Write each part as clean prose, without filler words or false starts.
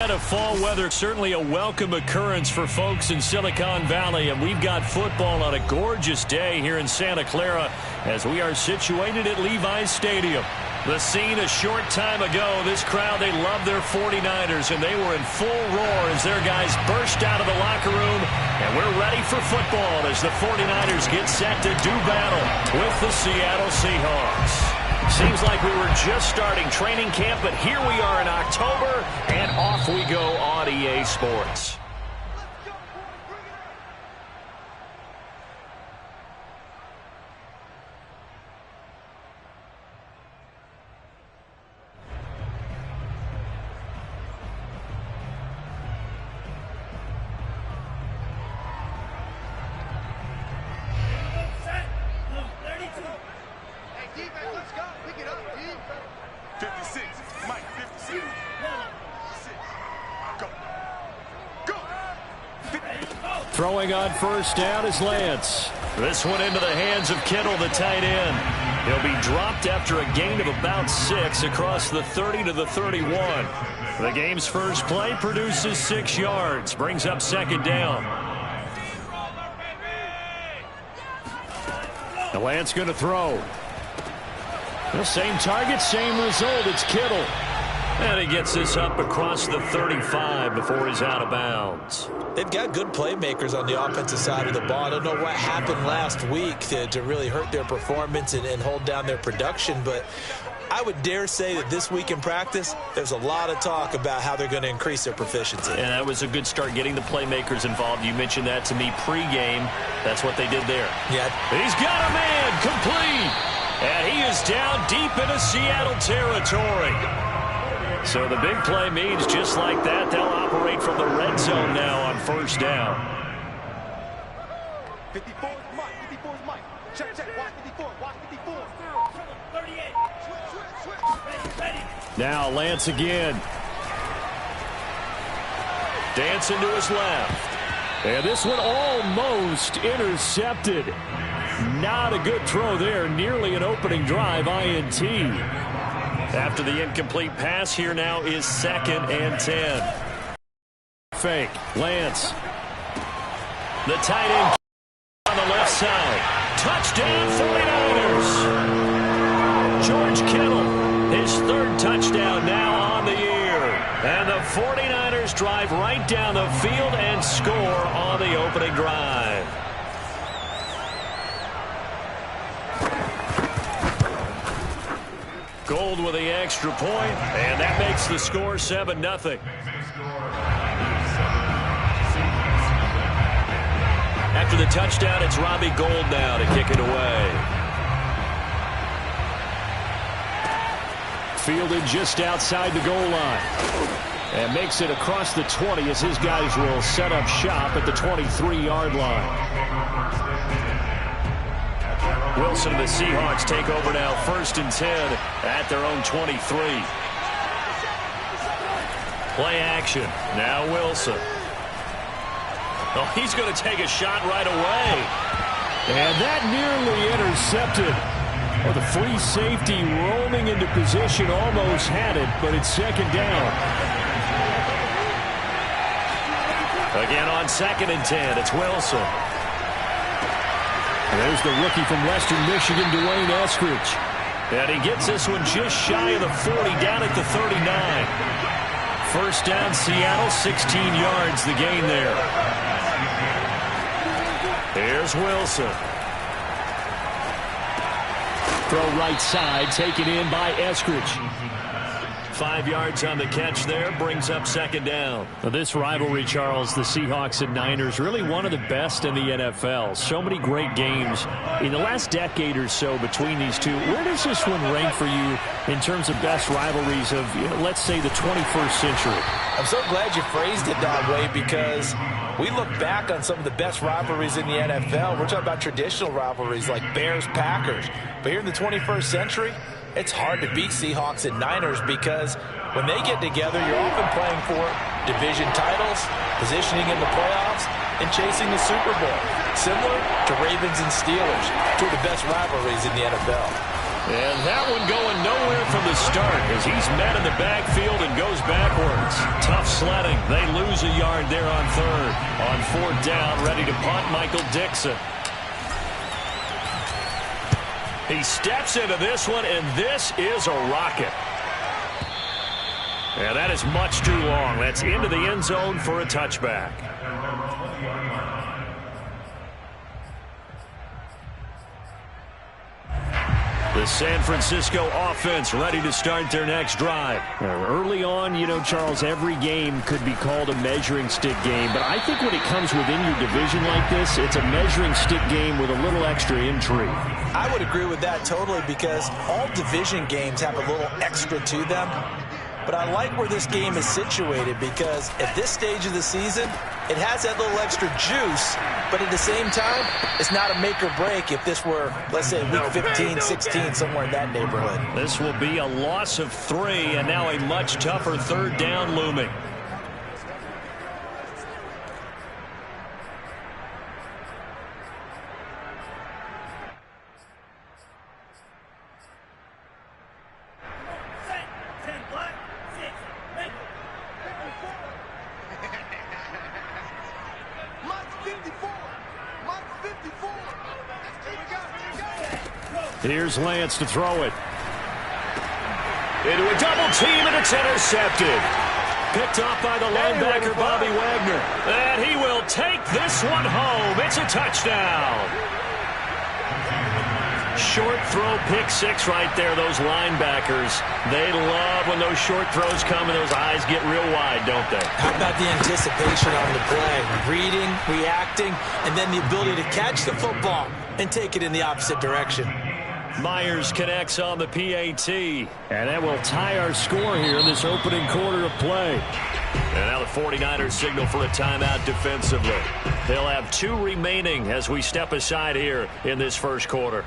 Of fall weather, certainly a welcome occurrence for folks in Silicon Valley, and we've got football on a gorgeous day here in Santa Clara as we are situated at Levi's Stadium. The scene a short time ago, this crowd, they love their 49ers, and they were in full roar as their guys burst out of the locker room, and we're ready for football as the 49ers get set to do battle with the Seattle Seahawks. Seems like we were just starting training camp, but here we are in October, and off we go on EA Sports. Throwing on first down is Lance. This one into the hands of Kittle, the tight end. He'll be dropped after a gain of about 6 across the 30 to the 31. The game's first play produces 6 yards, brings up second down. The Lance going to throw. The same target, same result. It's Kittle. And he gets this up across the 35 before he's out of bounds. They've got good playmakers on the offensive side of the ball. I don't know what happened last week to really hurt their performance and hold down their production, but I would dare say that this week in practice, there's a lot of talk about how they're going to increase their proficiency. And that was a good start getting the playmakers involved. You mentioned that to me pregame. That's what they did there. Yeah. He's got a man complete. And he is down deep into Seattle territory. So the big play means just like that, they'll operate from the red zone now on first down. 54 is Mike. 54 is Mike. Check, check. Watch 54. Watch 54. 38. Switch. Ready. Now Lance again. Dancing to his left. And this one almost intercepted. Not a good throw there. Nearly an opening drive, INT. After the incomplete pass, here now is 2nd and 10. Fake. Lance. The tight end on the left side. Touchdown 49ers. George Kittle, his 3rd touchdown now on the year. And the 49ers drive right down the field and score on the opening drive. Gold with the extra point, and that makes the score 7-0. After the touchdown, it's Robbie Gould now to kick it away. Fielded just outside the goal line. And makes it across the 20 as his guys will set up shop at the 23-yard line. Wilson and the Seahawks take over now, 1st and 10 at their own 23. Play action. Now Wilson. Oh, he's going to take a shot right away. And that nearly intercepted. Oh, the free safety roaming into position almost had it, but it's 2nd down. Again on 2nd and 10, it's Wilson. There's the rookie from Western Michigan, Dwayne Eskridge. And he gets this one just shy of the 40, down at the 39. First down, Seattle, 16 yards, the gain there. Here's Wilson. Throw right side, taken in by Eskridge. 5 yards on the catch there, brings up 2nd down. Now this rivalry, Charles, the Seahawks and Niners, really one of the best in the NFL. So many great games in the last decade or so between these two. Where does this one rank for you in terms of best rivalries of, let's say, the 21st century? I'm so glad you phrased it that way because we look back on some of the best rivalries in the NFL. We're talking about traditional rivalries like Bears-Packers. But here in the 21st century, it's hard to beat Seahawks and Niners because when they get together, you're often playing for division titles, positioning in the playoffs, and chasing the Super Bowl. Similar to Ravens and Steelers, two of the best rivalries in the NFL. And that one going nowhere from the start as he's met in the backfield and goes backwards. Tough sledding. They lose a yard there on third. On fourth down, ready to punt, Michael Dixon. He steps into this one, and this is a rocket. And that is much too long. That's into the end zone for a touchback. The San Francisco offense ready to start their next drive. Early on, you know, Charles, every game could be called a measuring stick game. But I think when it comes within your division like this, it's a measuring stick game with a little extra intrigue. I would agree with that totally because all division games have a little extra to them. But I like where this game is situated because at this stage of the season, it has that little extra juice, but at the same time, it's not a make or break if this were, let's say, week 15, 16, somewhere in that neighborhood. This will be a loss of 3, and now a much tougher third down looming. Here's Lance to throw it. Into a double team, and it's intercepted. Picked off by the linebacker, Bobby Wagner. And he will take this one home. It's a touchdown. Short throw, pick 6 right there, those linebackers. They love when those short throws come and those eyes get real wide, don't they? How about the anticipation on the play? Reading, reacting, and then the ability to catch the football and take it in the opposite direction. Myers connects on the PAT. And that will tie our score here in this opening quarter of play. And now the 49ers signal for a timeout defensively. They'll have 2 remaining as we step aside here in this first quarter.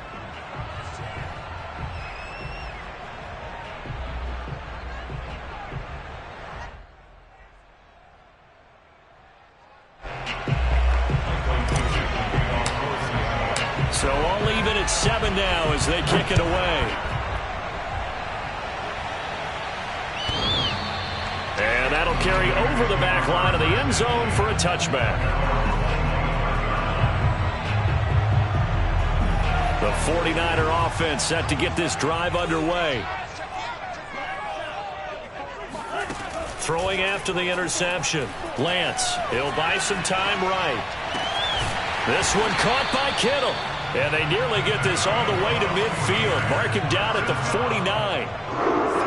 So all even at 7 now as they kick it away. And that'll carry over the back line of the end zone for a touchback. The 49er offense set to get this drive underway. Throwing after the interception. Lance, he'll buy some time right. This one caught by Kittle. And they nearly get this all the way to midfield. Mark him down at the 49.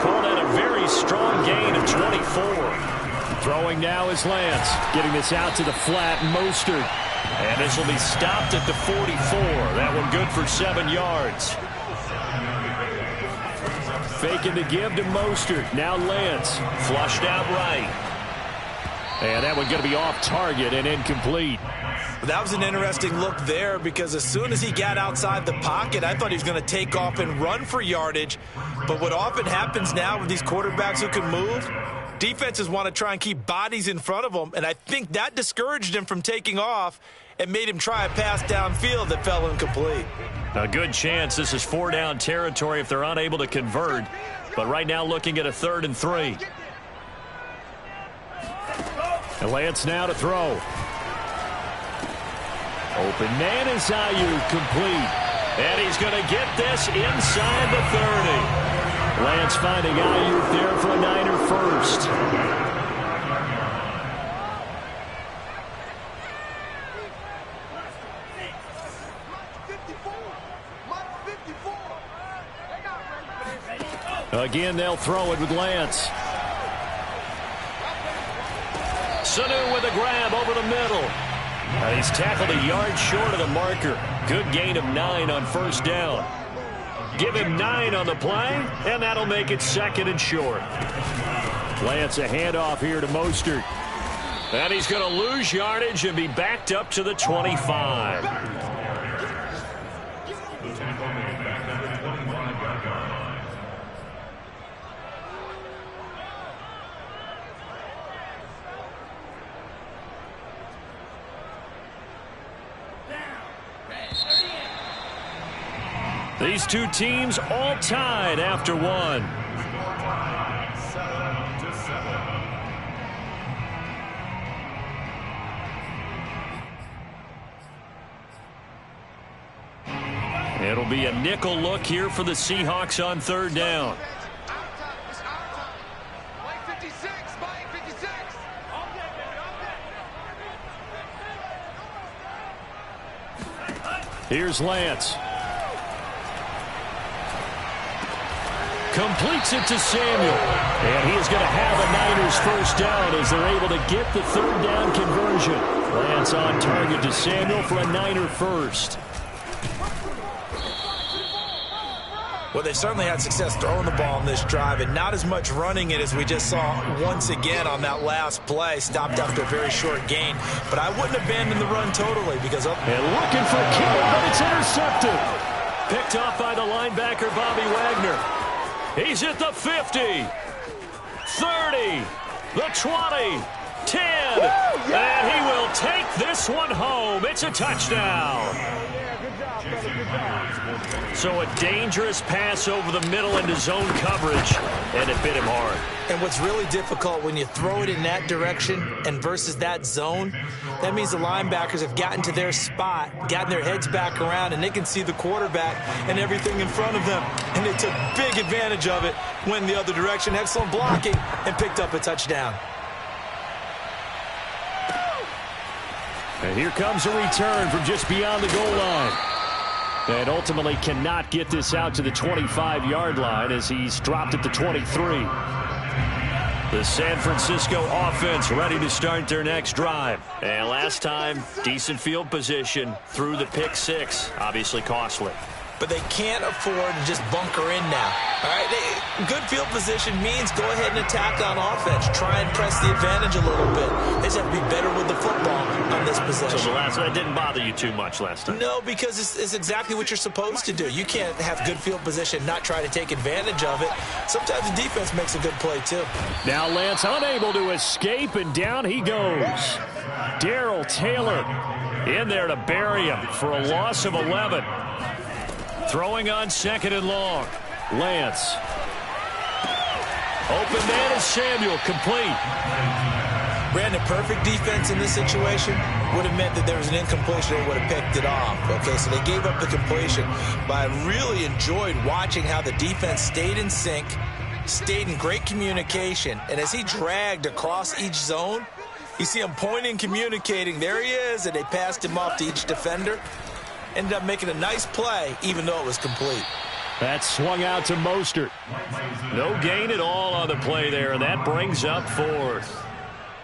Call that a very strong gain of 24. Throwing now is Lance. Getting this out to the flat, Mostert. And this will be stopped at the 44. That one good for 7 yards. Faking the give to Mostert. Now Lance. Flushed out right. And that one going to be off target and incomplete. That was an interesting look there because as soon as he got outside the pocket, I thought he was going to take off and run for yardage. But what often happens now with these quarterbacks who can move, defenses want to try and keep bodies in front of them, and I think that discouraged him from taking off and made him try a pass downfield that fell incomplete. A good chance this is 4-down territory if they're unable to convert. But right now looking at a 3rd and 3. And Lance now to throw. Open man is Ayuk, complete. And he's going to get this inside the 30. Lance finding Ayuk there for a Niner first. Again, they'll throw it with Lance. Sanu with a grab over the middle. He's tackled a yard short of the marker. Good gain of 9 on first down. Give him 9 on the play, and that'll make it 2nd and short. Lance a handoff here to Mostert. And he's going to lose yardage and be backed up to the 25. These two teams all tied after one. It'll be a nickel look here for the Seahawks on third down. Here's Lance. Completes it to Samuel. And he is going to have a Niners first down as they're able to get the third down conversion. Lance on target to Samuel for a Niner first. Well, they certainly had success throwing the ball on this drive and not as much running it as we just saw once again on that last play. Stopped after a very short gain. But I wouldn't abandon the run totally because... And looking for Kittle, but it's intercepted. Picked off by the linebacker, Bobby Wagner. He's at the 50, 30, the 20, 10, and he will take this one home. It's a touchdown. So a dangerous pass over the middle into zone coverage, and it bit him hard. And what's really difficult when you throw it in that direction and versus that zone, that means the linebackers have gotten to their spot, gotten their heads back around, and they can see the quarterback and everything in front of them. And they took big advantage of it, went the other direction, excellent blocking, and picked up a touchdown. And here comes a return from just beyond the goal line. And ultimately cannot get this out to the 25-yard line as he's dropped at the 23. The San Francisco offense ready to start their next drive. And last time, decent field position through the pick six. Obviously costly. But they can't afford to just bunker in now. All right, good field position means go ahead and attack on offense. Try and press the advantage a little bit. They just have to be better with the football on this possession. So that didn't bother you too much last time? No, because it's exactly what you're supposed to do. You can't have good field position, not try to take advantage of it. Sometimes the defense makes a good play, too. Now Lance unable to escape, and down he goes. Darrell Taylor in there to bury him for a loss of 11. Throwing on second and long. Lance. Open man is Samuel, complete. Brandon, perfect defense in this situation would have meant that there was an incompletion. They would have picked it off. Okay, so they gave up the completion. But I really enjoyed watching how the defense stayed in sync, stayed in great communication. And as he dragged across each zone, you see him pointing, communicating. There he is, and they passed him off to each defender. Ended up making a nice play, even though it was complete. That swung out to Mostert. No gain at all on the play there, and that brings up fourth.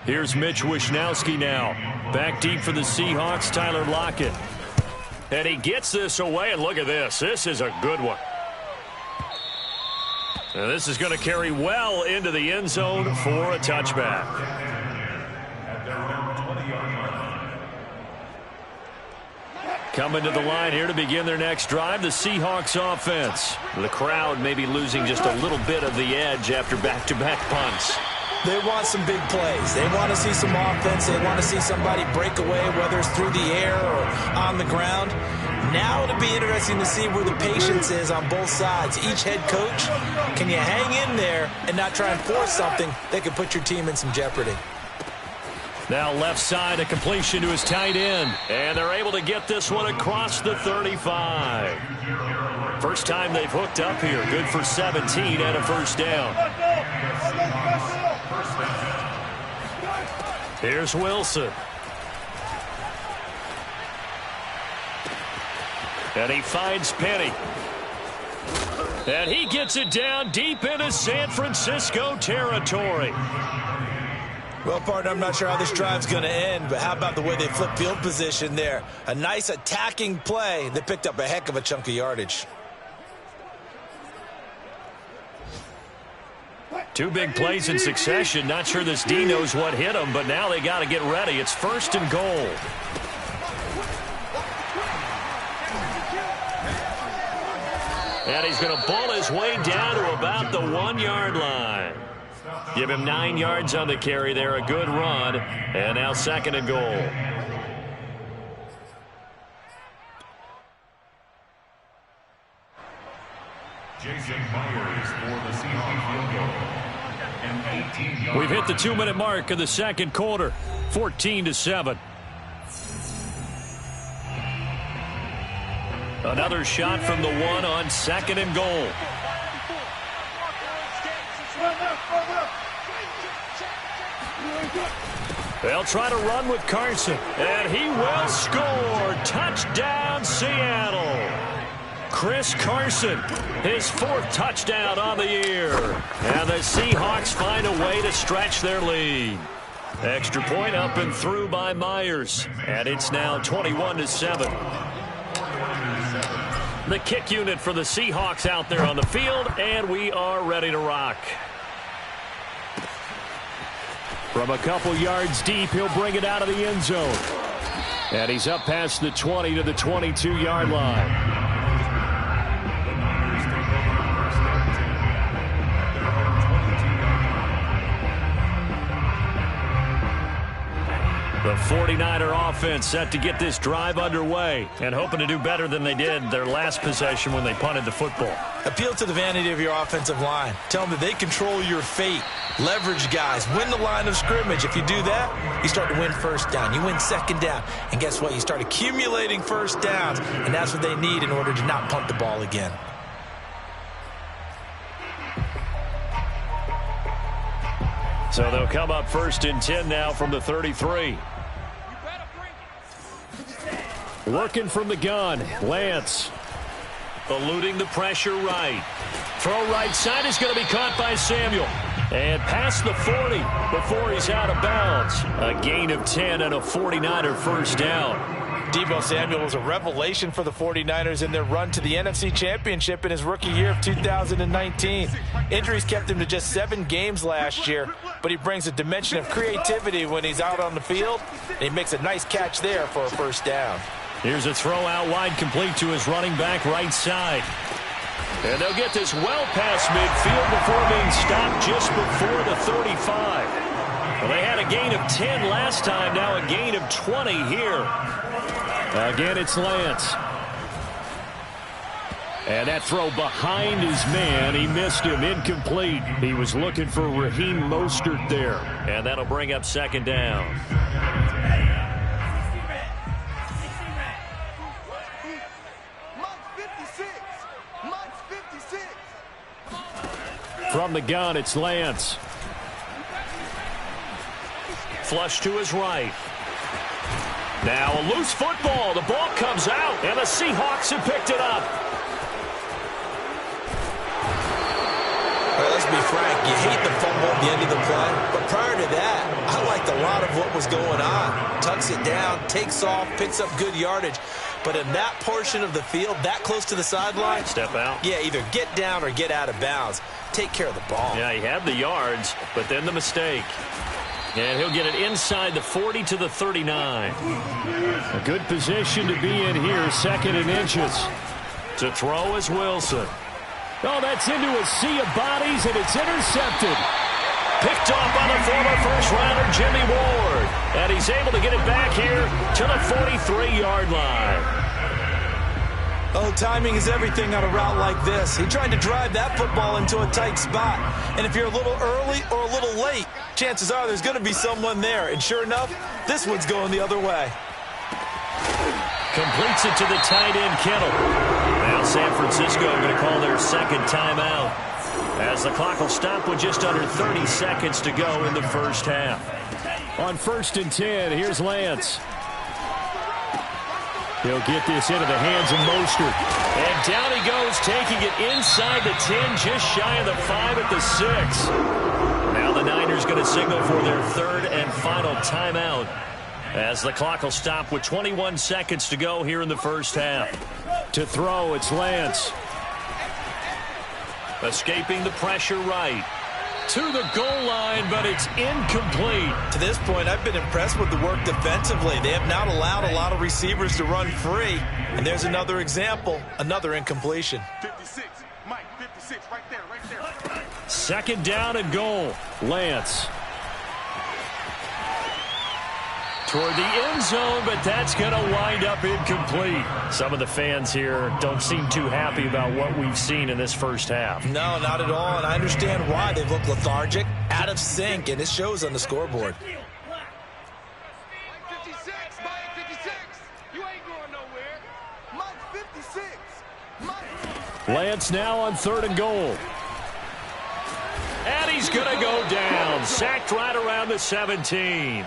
Here's Mitch Wishnowsky now. Back deep for the Seahawks, Tyler Lockett. And he gets this away, and look at this. This is a good one. And this is going to carry well into the end zone for a touchback. Coming to the line here to begin their next drive, the Seahawks offense. The crowd may be losing just a little bit of the edge after back-to-back punts. They want some big plays. They want to see some offense. They want to see somebody break away, whether it's through the air or on the ground. Now it'll be interesting to see where the patience is on both sides. Each head coach, can you hang in there and not try and force something that could put your team in some jeopardy? Now left side, a completion to his tight end. And they're able to get this one across the 35. First time they've hooked up here. Good for 17 and a first down. Here's Wilson. And he finds Penny. And he gets it down deep into San Francisco territory. Well, partner, I'm not sure how this drive's going to end, but how about the way they flip field position there? A nice attacking play that picked up a heck of a chunk of yardage. Two big plays in succession. Not sure this D knows what hit him, but now they got to get ready. It's first and goal. And he's going to ball his way down to about the 1 yard line. Give him 9 yards on the carry there. A good run. And now second and goal. Jason Myers for the Seahawks field goal. And 18 yards. We've hit the 2-minute mark of the second quarter. 14-7. Another shot from the one on 2nd and goal. They'll try to run with Carson, and he will score. Touchdown, Seattle. Chris Carson, his 4th touchdown on the year. And the Seahawks find a way to stretch their lead. Extra point up and through by Myers. And it's now 21-7. The kick unit for the Seahawks out there on the field, and we are ready to rock. From a couple yards deep, he'll bring it out of the end zone. And he's up past the 20 to the 22-yard line. The 49er offense set to get this drive underway and hoping to do better than they did their last possession when they punted the football. Appeal to the vanity of your offensive line. Tell them that they control your fate. Leverage guys. Win the line of scrimmage. If you do that, you start to win first down. You win 2nd down. And guess what? You start accumulating first downs. And that's what they need in order to not punt the ball again. So they'll come up 1st and 10 now from the 33. Working from the gun, Lance. Eluding the pressure right. Throw right side is going to be caught by Samuel. And past the 40 before he's out of bounds. A gain of 10 and a 49er first down. Deebo Samuel was a revelation for the 49ers in their run to the NFC Championship in his rookie year of 2019. Injuries kept him to just 7 games last year, but he brings a dimension of creativity when he's out on the field, and he makes a nice catch there for a first down. Here's a throw out wide complete to his running back right side. And they'll get this well past midfield before being stopped just before the 35. Well, they had a gain of 10 last time, now a gain of 20 here. Again, it's Lance. And that throw behind his man, he missed him, incomplete. He was looking for Raheem Mostert there. And that'll bring up 2nd down. From the gun, it's Lance. Flush to his right. Now a loose football. The ball comes out, and the Seahawks have picked it up. Well, let's be frank. You hate the fumble at the end of the play. But prior to that, I liked a lot of what was going on. Tucks it down, takes off, picks up good yardage. But in that portion of the field, that close to the sideline, step out. Yeah, either get down or get out of bounds. Take care of the ball. Yeah, he had the yards, but then the mistake. And he'll get it inside the 40 to the 39. A good position to be in here, 2nd and inches. To throw is Wilson. Oh, that's into a sea of bodies, and it's intercepted. Picked off by the former first-rounder Jimmy Ward. And he's able to get it back here to the 43-yard line. Oh, timing is everything on a route like this. He tried to drive that football into a tight spot. And if you're a little early or a little late, chances are there's going to be someone there. And sure enough, this one's going the other way. Completes it to the tight end, Kittle. Now San Francisco going to call their 2nd timeout, as the clock will stop with just under 30 seconds to go in the first half. On 1st and 10, here's Lance. He'll get this into the hands of Mostert. And down he goes, taking it inside the 10, just shy of the 5 at the 6. Now the Niners going to signal for their 3rd and final timeout, as the clock will stop with 21 seconds to go here in the first half. To throw, it's Lance. Escaping the pressure right. To the goal line, but it's incomplete. To this point, I've been impressed with the work defensively. They have not allowed a lot of receivers to run free. And there's another example, another incompletion. 56, Mike, 56, right there. 2nd down and goal. Lance. toward the end zone, but that's going to wind up incomplete. Some of the fans here don't seem too happy about what we've seen in this first half. No, not at all, and I understand why. They look lethargic, out of sync, and it shows on the scoreboard. Mike 56, Mike 56. You ain't going nowhere. Mike 56. Mike. Lance now on 3rd and goal. And he's going to go down. Sacked right around the 17.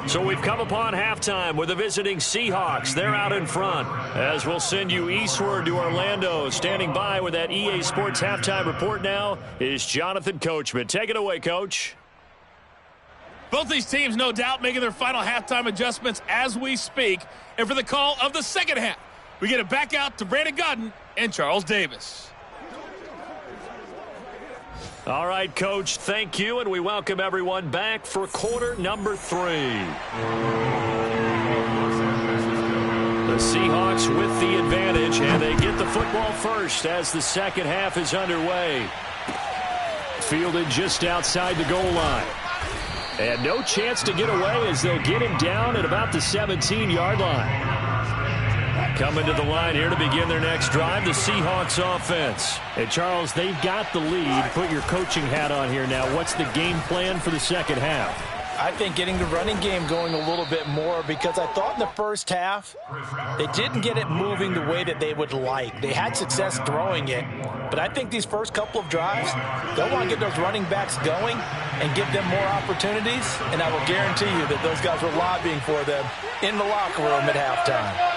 So we've come upon halftime with the visiting Seahawks. They're out in front. As we'll send you eastward to Orlando. Standing by with that EA Sports halftime report now is Jonathan Coachman. Take it away, Coach. Both these teams, no doubt, making their final halftime adjustments as we speak. And for the call of the second half, we get it back out to Brandon Gaudin and Charles Davis. All right, Coach, thank you, and we welcome everyone back for quarter number 3. The Seahawks with the advantage, and they get the football first as the second half is underway. Fielded just outside the goal line. And no chance to get away as they'll get him down at about the 17-yard line. Coming to the line here to begin their next drive, the Seahawks offense. Hey, Charles, they've got the lead. Put your coaching hat on here now. What's the game plan for the second half? I think getting the running game going a little bit more, because I thought in the first half they didn't get it moving the way that they would like. They had success throwing it, but I think these first couple of drives, they'll want to get those running backs going and give them more opportunities, and I will guarantee you that those guys were lobbying for them in the locker room at halftime.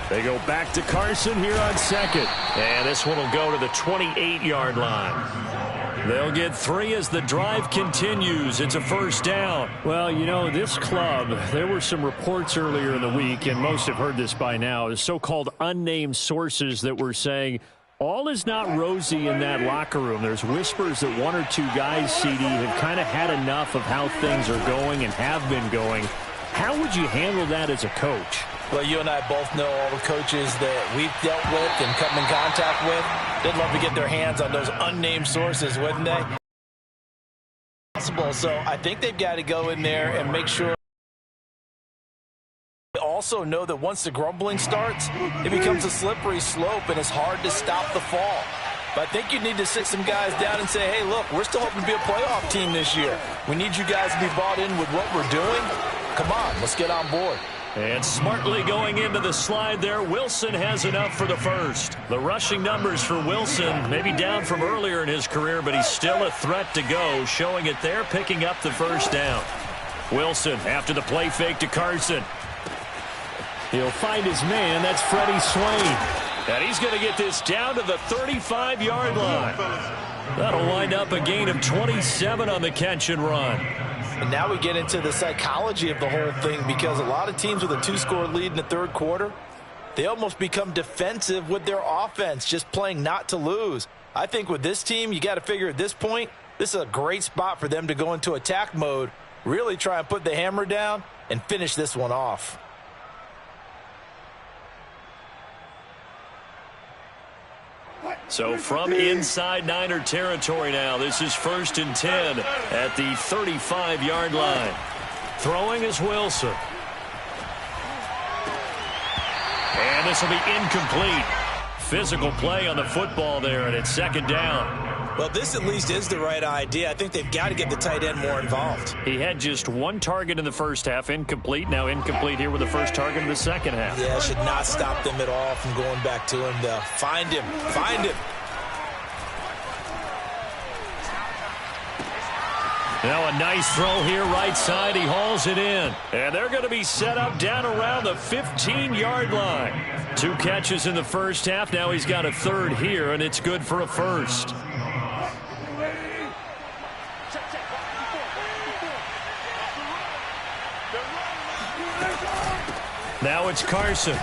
They go back to Carson here on second. And this one will go to the 28-yard line. They'll get 3 as the drive continues. It's a first down. Well, you know, this club, there were some reports earlier in the week, and most have heard this by now, the so-called unnamed sources that were saying all is not rosy in that locker room. There's whispers that 1 or 2 guys, CD, have kind of had enough of how things are going and have been going. How would you handle that as a coach? Well, you and I both know all the coaches that we've dealt with and come in contact with. They'd love to get their hands on those unnamed sources, wouldn't they? So I think they've got to go in there and make sure. They also know that once the grumbling starts, it becomes a slippery slope and it's hard to stop the fall. But I think you need to sit some guys down and say, hey, look, we're still hoping to be a playoff team this year. We need you guys to be bought in with what we're doing. Come on, let's get on board. And smartly going into the slide there, Wilson has enough for the first. The rushing numbers for Wilson maybe down from earlier in his career, but he's still a threat to go, showing it there, picking up the first down. Wilson after the play fake to Carson. He'll find his man. That's Freddie Swain. And he's going to get this down to the 35-yard line. That'll wind up a gain of 27 on the catch and run. And now we get into the psychology of the whole thing, because a lot of teams with a 2-score lead in the third quarter, they almost become defensive with their offense, just playing not to lose. I think with this team, you got to figure at this point, this is a great spot for them to go into attack mode, really try and put the hammer down and finish this one off. So from inside Niner territory now, this is 1st and 10 at the 35-yard line. Throwing is Wilson. And this will be incomplete. Physical play on the football there, and it's 2nd down. Well, this at least is the right idea. I think they've got to get the tight end more involved. He had just 1 target in the first half, incomplete. Now incomplete here with the first target in the second half. Yeah, should not stop them at all from going back to him, though. Find him. Find him. Now a nice throw here right side. He hauls it in. And they're going to be set up down around the 15-yard line. 2 catches in the first half. Now he's got a 3rd here, and it's good for a first. Now it's Carson.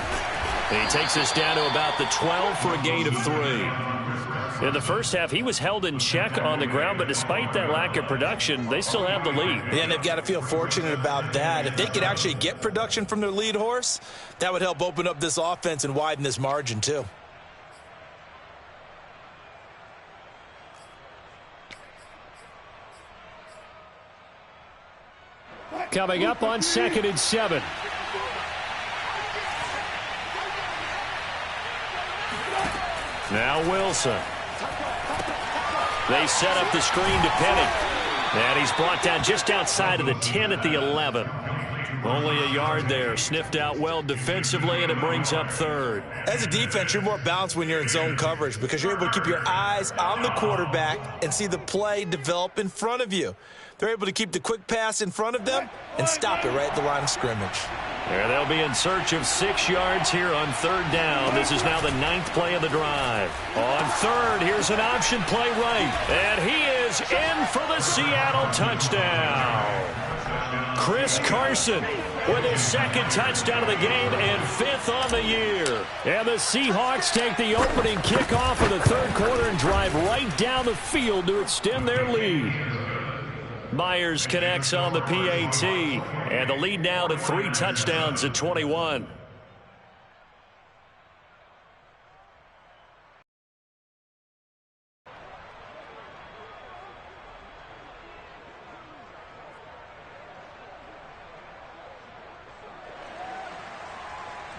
He takes us down to about the 12 for a gain of 3. In the first half, he was held in check on the ground, but despite that lack of production, they still have the lead. Yeah, and they've got to feel fortunate about that. If they could actually get production from their lead horse, that would help open up this offense and widen this margin too. coming up on 2nd and 7. Now Wilson. They set up the screen to Penny. And he's brought down just outside of the 10 at the 11. Only a yard there. Sniffed out well defensively, and it brings up 3rd. As a defense, you're more balanced when you're in zone coverage because you're able to keep your eyes on the quarterback and see the play develop in front of you. They're able to keep the quick pass in front of them and stop it right at the line of scrimmage. There they'll be in search of 6 yards here on 3rd down. This is now the 9th play of the drive. On 3rd, here's an option play right. And he is in for the Seattle touchdown. Chris Carson with his 2nd touchdown of the game and 5th on the year. And the Seahawks take the opening kickoff of the 3rd quarter and drive right down the field to extend their lead. Myers connects on the PAT, and the lead now to 3 touchdowns at 21.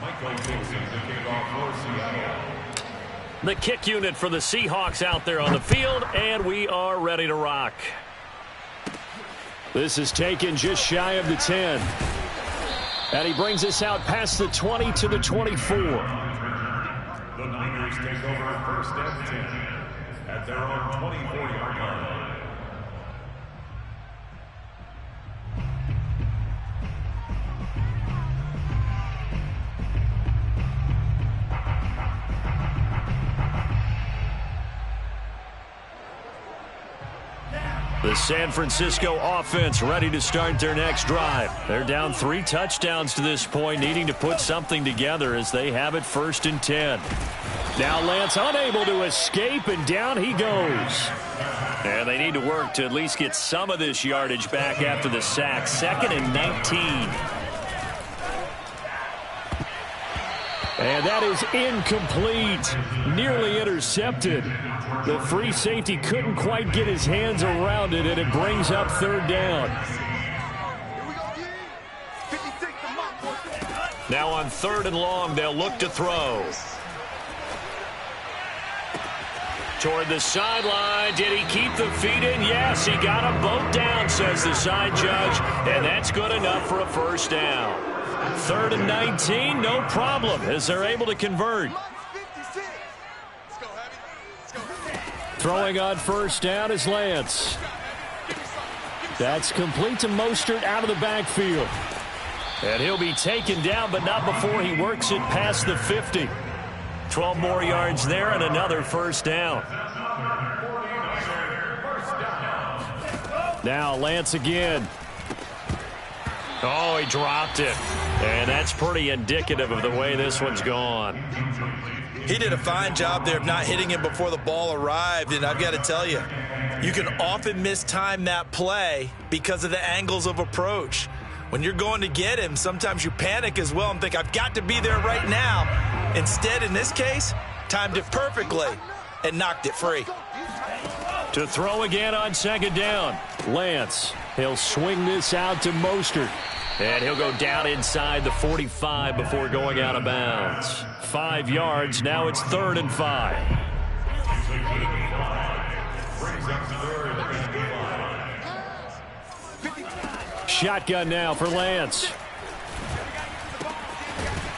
Michael Dixon, the kickoff for Seattle. The kick unit for the Seahawks out there on the field, and we are ready to rock. This is taken just shy of the 10. And he brings us out past the 20 to the 24. The Niners take over 1st and 10 at their own 24-yard line. The San Francisco offense ready to start their next drive. They're down 3 touchdowns to this point, needing to put something together as they have it 1st and 10. Now Lance unable to escape, and down he goes. And they need to work to at least get some of this yardage back after the sack. 2nd and 19. And that is incomplete. Nearly intercepted. The free safety couldn't quite get his hands around it, and it brings up 3rd down. Now on 3rd and long, they'll look to throw. Toward the sideline. Did he keep the feet in? Yes, he got them both down, says the side judge. And that's good enough for a 1st down. 3rd and 19, no problem, as they're able to convert. Throwing on 1st down is Lance. That's complete to Mostert out of the backfield. And he'll be taken down, but not before he works it past the 50. 12 more yards there and another 1st down. Now Lance again. Oh, he dropped it. And that's pretty indicative of the way this one's gone. He did a fine job there of not hitting him before the ball arrived, and I've got to tell you, you can often mistime that play because of the angles of approach. When you're going to get him, sometimes you panic as well and think, I've got to be there right now. Instead, in this case, timed it perfectly and knocked it free. To throw again on 2nd down. Lance, he'll swing this out to Mostert. And he'll go down inside the 45 before going out of bounds. 5 yards. Now it's 3rd and 5. Shotgun now for Lance.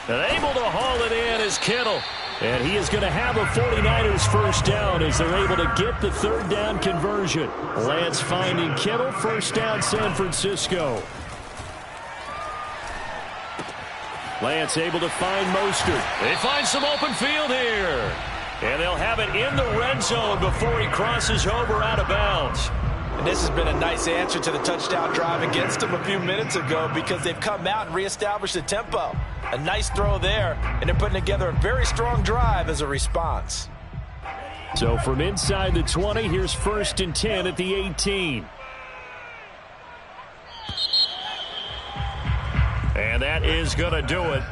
And able to haul it in is Kittle. And he is going to have a 49ers 1st down as they're able to get the 3rd down conversion. Lance finding Kittle, 1st down San Francisco. Lance able to find Mostert. They find some open field here. And they'll have it in the red zone before he crosses over out of bounds. And this has been a nice answer to the touchdown drive against them a few minutes ago because they've come out and reestablished the tempo. A nice throw there, and they're putting together a very strong drive as a response. So from inside the 20, here's 1st and 10 at the 18. And that is going to do it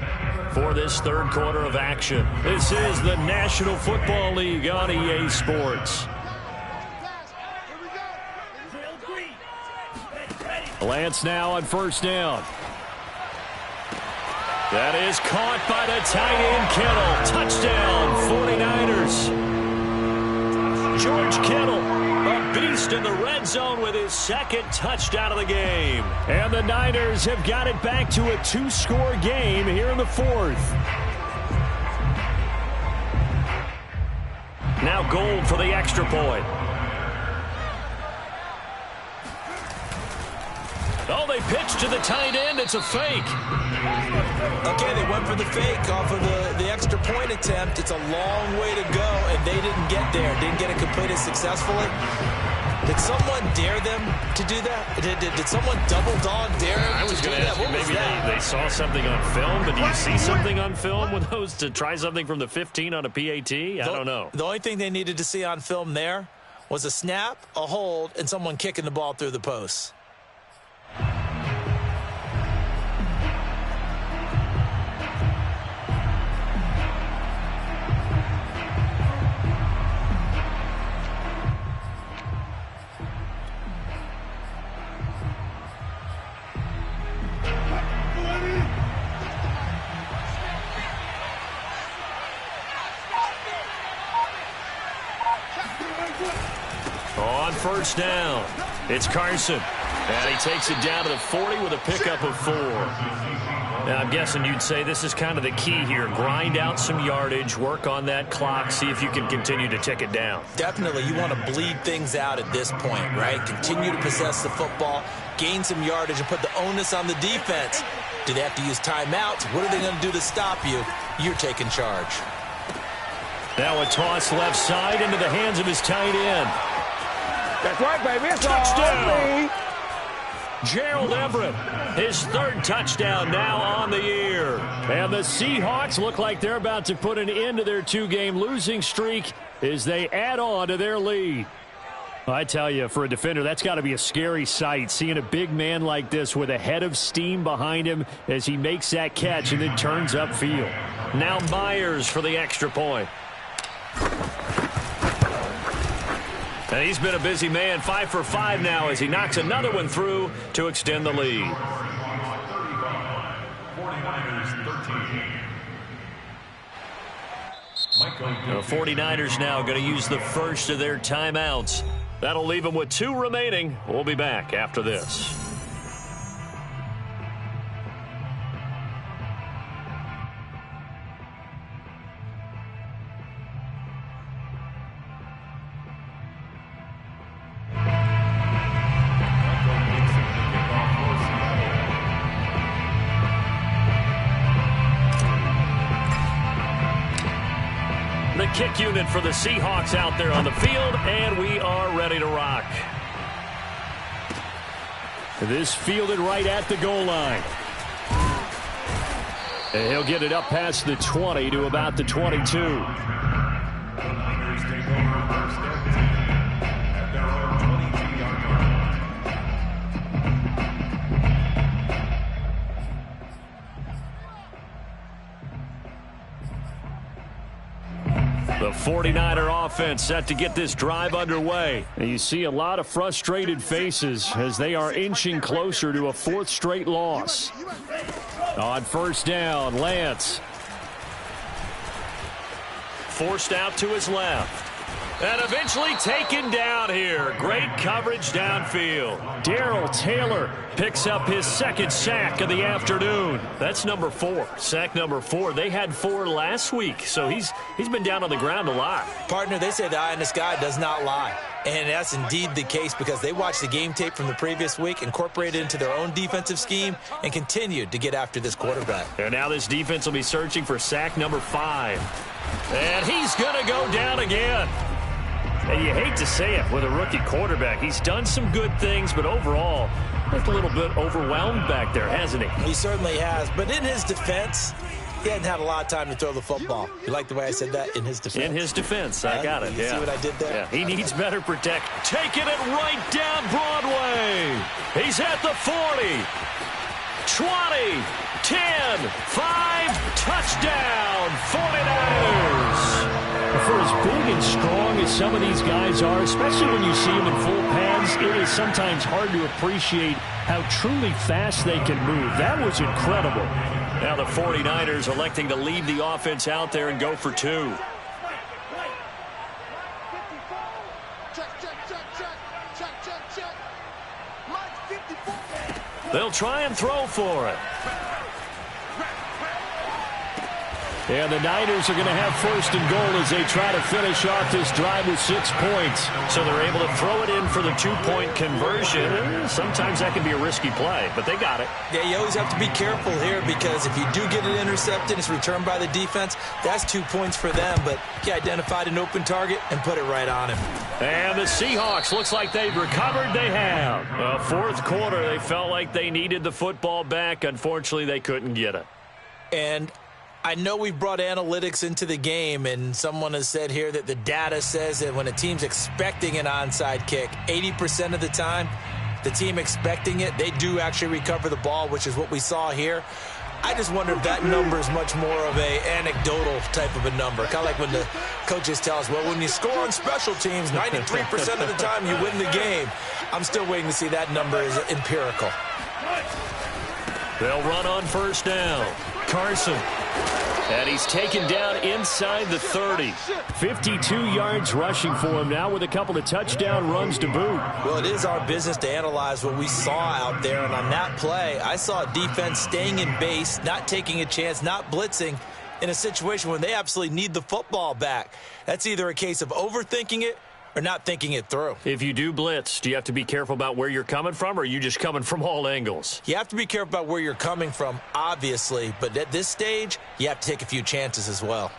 for this 3rd quarter of action. This is the National Football League on EA Sports. Lance now on first down. That is caught by the tight end, Kittle. Touchdown, 49ers. George Kittle, a beast in the red zone with his second touchdown of the game. And the Niners have got it back to a 2-score game here in the fourth. Now Gold for the extra point. Oh, they pitched to the tight end. It's a fake. Okay, they went for the fake off of the extra point attempt. It's a long way to go, and they didn't get there. Didn't get it completed successfully. Did someone dare them to do that? Did someone double dog dare them I was going to ask you, maybe they saw something on film, but do you see something on film with those to try something from the 15 on a PAT? I don't know. The only thing they needed to see on film there was a snap, a hold, and someone kicking the ball through the post. On first down, it's Carson. And he takes it down to the 40 with a pickup of 4. Now, I'm guessing you'd say this is kind of the key here. Grind out some yardage, work on that clock, see if you can continue to tick it down. Definitely, you want to bleed things out at this point, right? Continue to possess the football, gain some yardage, and put the onus on the defense. Do they have to use timeouts? What are they going to do to stop you? You're taking charge. Now a toss left side into the hands of his tight end. That's right, baby. It's Touchdown! Gerald Everett, his third touchdown now on the year. And the Seahawks look like they're about to put an end to their 2-game losing streak as they add on to their lead. I tell you, for a defender, that's got to be a scary sight, seeing a big man like this with a head of steam behind him as he makes that catch and then turns upfield. Now Myers for the extra point. And he's been a busy man, 5 for 5 now as he knocks another one through to extend the lead. 49ers 13. The 49ers now going to use the first of their timeouts. That'll leave them with 2 remaining. We'll be back after this. The kick unit for the Seahawks out there on the field, and we are ready to rock. This fielded right at the goal line. And he'll get it up past the 20 to about the 22. The Niners take over first and 10 at their own 22-yard line. The 49er offense set to get this drive underway. And you see a lot of frustrated faces as they are inching closer to a 4th straight loss. On first down, Lance. Forced out to his left. And eventually taken down here. Great coverage downfield. Darrell Taylor picks up his second sack of the afternoon. That's number 4. Sack number 4. They had 4 last week, so he's been down on the ground a lot. Partner, they say the eye in the sky does not lie. And that's indeed the case because they watched the game tape from the previous week, incorporated it into their own defensive scheme, and continued to get after this quarterback. And now this defense will be searching for sack number 5. And he's going to go down again. And you hate to say it with a rookie quarterback. He's done some good things, but overall, looked a little bit overwhelmed back there, hasn't he? He certainly has. But in his defense, he hadn't had a lot of time to throw the football. You like the way I said that? In his defense. In his defense. I got it. You see what I did there? Yeah, he needs better protection. Taking it right down Broadway. He's at the 40. 20. 10. 5. Touchdown. 49ers. for as big and strong as some of these guys are, especially when you see them in full pads, it is sometimes hard to appreciate how truly fast they can move. That was incredible. Now the 49ers electing to leave the offense out there and go for two. They'll try and throw for it. And the Niners are going to have first and goal as they try to finish off this drive with 6 points. So they're able to throw it in for the two-point conversion. Sometimes that can be a risky play, but they got it. Yeah, you always have to be careful here because if you do get it intercepted, it's returned by the defense, that's 2 points for them. But he identified an open target and put it right on him. And the Seahawks, looks like they've recovered. They have. Fourth quarter, they felt like they needed the football back. Unfortunately, they couldn't get it. And I know we've brought analytics into the game, and someone has said here that the data says that when a team's expecting an onside kick, 80% of the time, the team expecting it, they do actually recover the ball, which is what we saw here. I just wonder if that number is much more of a anecdotal type of a number. Kind of like when the coaches tell us, well, when you score on special teams, 93% of the time you win the game. I'm still waiting to see that number is empirical. They'll run on first down. Carson. And he's taken down inside the 30. 52 yards rushing for him now with a couple of touchdown runs to boot. Well, it is our business to analyze what we saw out there. And on that play, I saw a defense staying in base, not taking a chance, not blitzing in a situation when they absolutely need the football back. That's either a case of overthinking it or not thinking it through. If you do blitz, do you have to be careful about where you're coming from, or are you just coming from all angles? You have to be careful about where you're coming from, obviously, but at this stage, you have to take a few chances as well.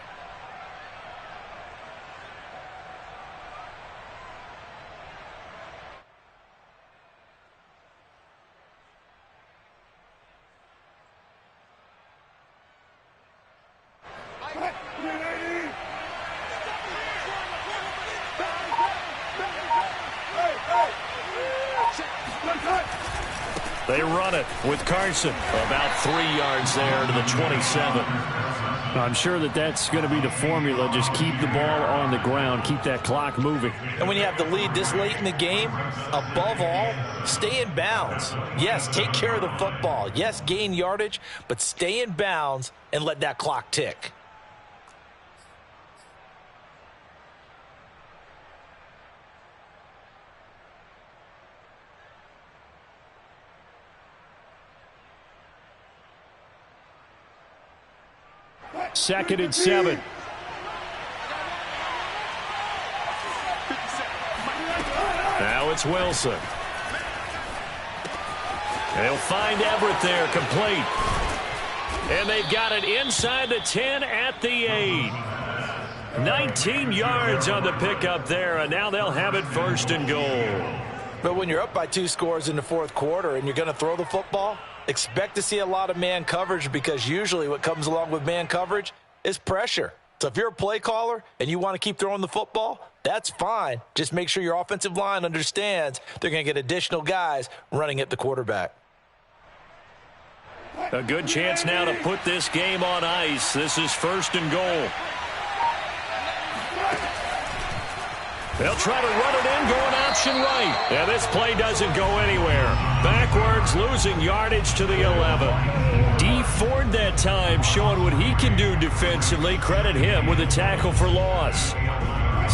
They run it with Carson. About 3 yards there to the 27. I'm sure that that's going to be the formula. Just keep the ball on the ground. Keep that clock moving. And when you have the lead this late in the game, above all, stay in bounds. Yes, take care of the football. Yes, gain yardage, but stay in bounds and let that clock tick. Second and 7. Now it's Wilson. They'll find Everett there, complete. And they've got it inside the 10 at the 8. 19 yards on the pickup there, and now they'll have it first and goal. But when you're up by 2 scores in the fourth quarter and you're going to throw the football, expect to see a lot of man coverage, because usually what comes along with man coverage is pressure. So if you're a play caller and you want to keep throwing the football, that's fine. Just make sure your offensive line understands they're going to get additional guys running at the quarterback. A good chance now to put this game on ice. This is first and goal. They'll try to run it in, going option right. And this play doesn't go anywhere. Backwards, losing yardage to the 11. Dee Ford that time showing what he can do defensively. Credit him with a tackle for loss.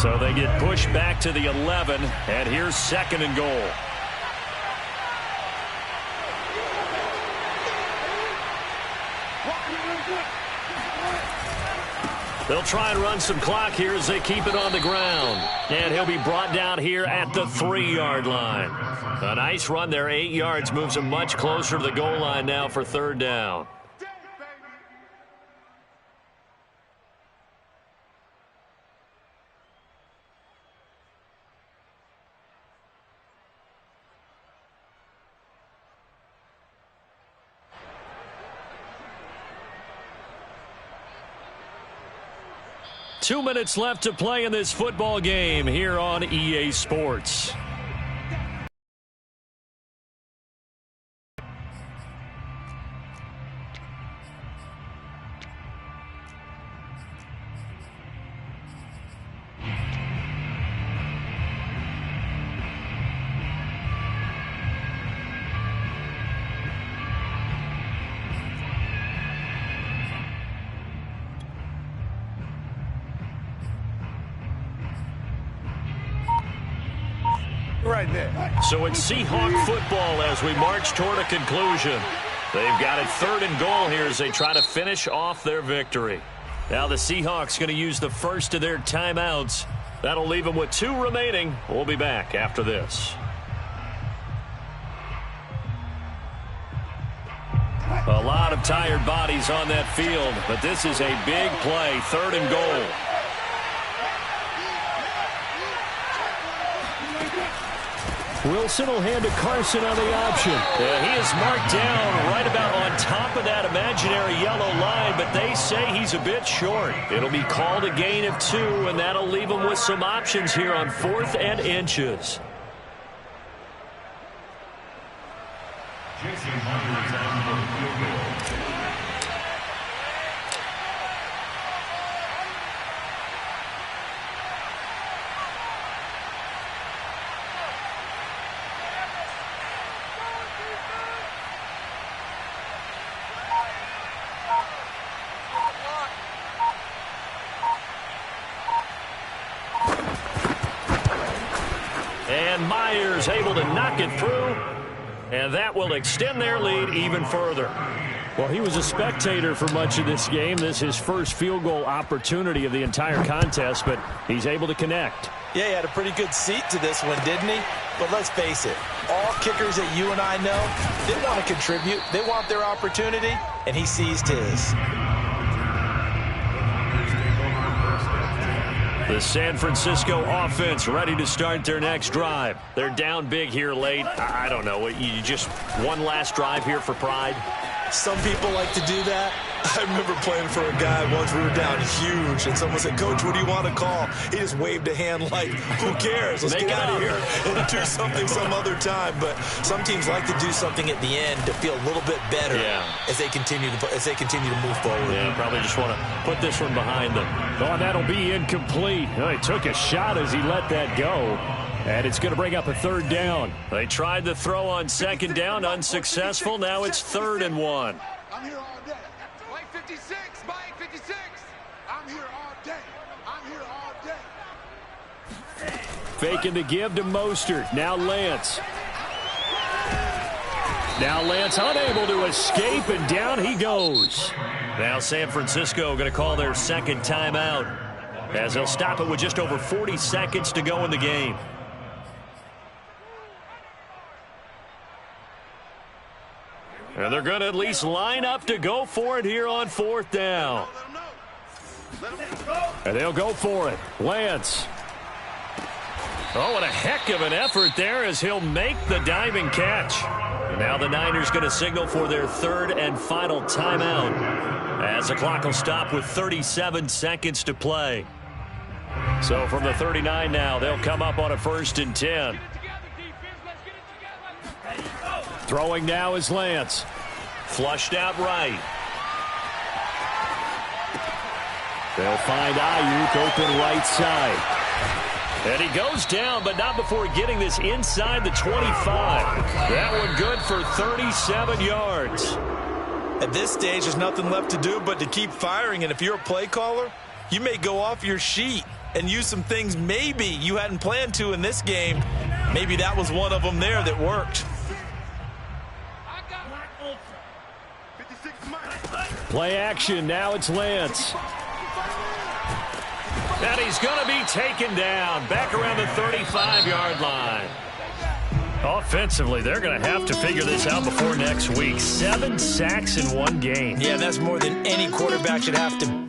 So they get pushed back to the 11, and here's second and goal. They'll try and run some clock here as they keep it on the ground. And he'll be brought down here at the 3-yard line. A nice run there, 8 yards, moves him much closer to the goal line now for third down. Two minutes left to play in this football game here on EA Sports. Right there. So it's Seahawk football as we march toward a conclusion. They've got it 3rd and goal here as they try to finish off their victory. Now the Seahawks going to use the first of their timeouts. That'll leave them with 2 remaining. We'll be back after this. A lot of tired bodies on that field, but this is a big play, 3rd and goal. Wilson will hand to Carson on the option. Yeah, he is marked down right about on top of that imaginary yellow line, but they say he's a bit short. It'll be called a gain of 2, and that'll leave him with some options here on 4th and inches. Jason Myers on for the field goal. And Myers able to knock it through, and that will extend their lead even further. Well, he was a spectator for much of this game. This is his first field goal opportunity of the entire contest, but he's able to connect. Yeah, he had a pretty good seat to this one, didn't he? But let's face it, all kickers that you and I know, they want to contribute. They want their opportunity, and he seized his. The San Francisco offense ready to start their next drive. They're down big here late. I don't know. You just one last drive here for pride? Some people like to do that. I remember playing for a guy once. We were down huge, and someone said, "Coach, what do you want to call?" He just waved a hand like, who cares? Let's get out of here and do something some other time. But some teams like to do something at the end to feel a little bit better as they continue to move forward. Yeah, probably just want to put this one behind them. Oh, that'll be incomplete. Oh, he took a shot as he let that go. And it's going to bring up a 3rd down. They tried the throw on 2nd down, unsuccessful. Now it's 3rd and 1. I'm here all day. Mike 56, Mike 56. I'm here all day. I'm here all day. Faking the give to Mostert. Now Lance. Now Lance unable to escape, and down he goes. Now San Francisco going to call their 2nd timeout as they'll stop it with just over 40 seconds to go in the game. And they're going to at least line up to go for it here on 4th down. And they'll go for it. Lance. Oh, and a heck of an effort there as he'll make the diving catch. And now the Niners going to signal for their 3rd and final timeout as the clock will stop with 37 seconds to play. So from the 39 now, they'll come up on a 1st and 10. Throwing now is Lance. Flushed out right. They'll find Ayuk open right side. And he goes down, but not before getting this inside the 25. That one good for 37 yards. At this stage, there's nothing left to do but to keep firing. And if you're a play caller, you may go off your sheet and use some things maybe you hadn't planned to in this game. Maybe that was one of them there that worked. Play action. Now it's Lance. And he's going to be taken down back around the 35-yard line. Offensively, they're going to have to figure this out before next week. 7 sacks in one game. Yeah, that's more than any quarterback should have to